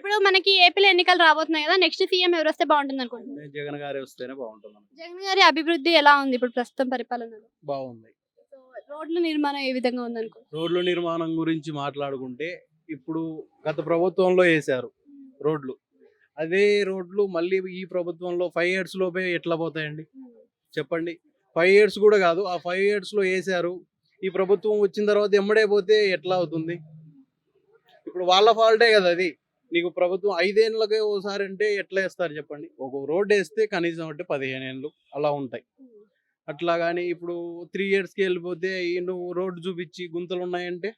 ఇప్పుడు మనకి ఏపీలో ఎన్నికలు రాబోతున్నాయి కదా, నెక్స్ట్ సీఎం ఎవరు వస్తే బాగుంటుంది అనుకుంటున్నారు? జగన్ గారే వస్తేనే బాగుంటుంది. జగన్ గారి అభివృద్ధి ఎలా ఉంది ఇప్పుడు ప్రస్తుతం పరిపాలనలో? బాగుంది. సో రోడ్ల నిర్మాణం ఏ విధంగా ఉందనుకో? రోడ్ల నిర్మాణం గురించి మాట్లాడుకుంటే ఇప్పుడు గత ప్రభుత్వంలో వేశారు రోడ్లు. అదే రోడ్లు మళ్ళీ ఈ ప్రభుత్వంలో 5 ఇయర్స్ లోపే ఎట్లా పోతాయండి చెప్పండి. 5 ఇయర్స్ కూడా కాదు, ఆ 5 ఇయర్స్ లో వేశారు. ఈ ప్రభుత్వం వచ్చిన తర్వాత ఎమ్మడే పోతే ఎట్లా అవుతుంది? ఇప్పుడు వాళ్ళ ఫాల్టే కదా అది. నీకు ప్రభుత్వం 5 ఏళ్ళకే ఓసారి అంటే ఎట్లా వేస్తారు చెప్పండి. ఒక రోడ్ వేస్తే కనీసం అంటే 15 ఏళ్ళు అలా ఉంటాయి. అట్లా కానీ ఇప్పుడు 3 ఇయర్స్కి వెళ్ళిపోతే నువ్వు రోడ్డు చూపించి గుంతలు ఉన్నాయంటే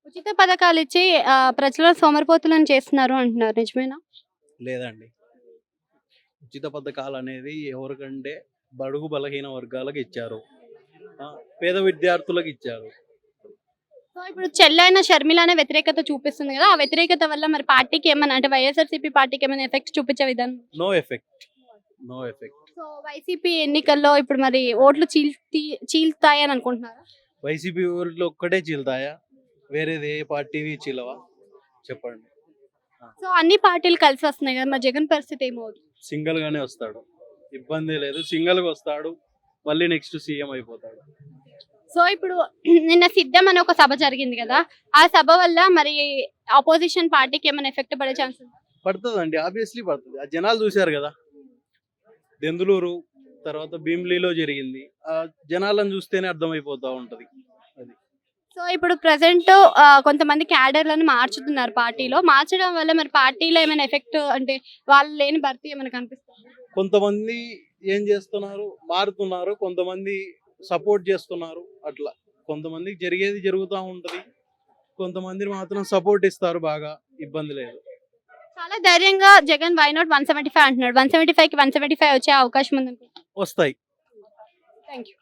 ఉచిత పథకాలు ఇచ్చి ప్రజలను సోమరిపోతులను చేస్తున్నారు అంటున్నారు, నిజమేనా? లేదండి. ఉచిత పథకాలు అనేది ఎవరికంటే బడుగు బలహీన వర్గాలకు ఇచ్చారు, పేద విద్యార్థులకు ఇచ్చారు. సో ఇప్పుడు చెల్లైన షర్మిలానే వ్యతిరేకత చూపిస్తుంది కదా, ఆ వ్యతిరేకత వల్ల మరి పార్టీకి ఏమైనా అంటే వైఎస్ఆర్సీపీ పార్టీకి ఏమైనా ఎఫెక్ట్ చూపించే విధానం? No effect, no effect. So YCP ఎన్నికల్లో ఇప్పుడు మరి ఓట్లు చీల్తాయని అనుకుంటున్నారా? వైసీపీ ఊర్లో ఒక్కటే చీల్తాయా? వేరేది ఏ పార్టీవి చీలవా చెప్పండి. సో అన్ని పార్టీలు కలిసి వస్తున్నాయి కదా, మరి జగన్ పరిస్థితి ఏమవుతుంది? సింగిల్ గానే వస్తాడు, ఇబ్బంది లేదు. సింగిల్ గా వస్తాడు, మళ్ళీ నెక్స్ట్ సీఎం అయిపోతాడు. సో ఇప్పుడు నిన్న సిద్ధం అనే ఒక సభ జరిగింది కదా, ఆ సభ వల్ల మరి ఆపోజిషన్ పార్టీకి ఏమైనా ఎఫెక్ట్ పడే ఛాన్స్ ఉందా? పడుతుందండి, ఆబ్వియస్లీ పడుతుంది. ఆ జనాలు చూశారు కదా, దెందులూరు తర్వాత భీమిలీలో జరిగింది. ఆ జనాలను చూస్తేనే అర్థమైపోతా ఉంటది అది. సో ఇప్పుడు ప్రెసెంట్ కొంతమంది క్యాడర్లను మార్చుతున్నారు పార్టీలో, మార్చడం వల్ల మరి పార్టీలో ఏమైనా ఎఫెక్ట్ అంటే వాళ్ళు లేని భర్తీ ఏమైనా కనిపిస్తుంది? కొంతమంది ఏం చేస్తున్నారు, మారుతున్నారు. కొంతమంది సపోర్ట్ చేస్తున్నారు. అట్లా కొంతమందికి జరిగేది జరుగుతూ ఉంటది, కొంతమంది మాత్రం సపోర్ట్ ఇస్తారు. బాగా ఇబ్బంది లేదు. చాలా ధైర్యంగా జగన్ వై నాట్ 175 అంటున్నాడు. 175కి 175 వచ్చే అవకాశం ఉంది. వస్తాయి. Thank you.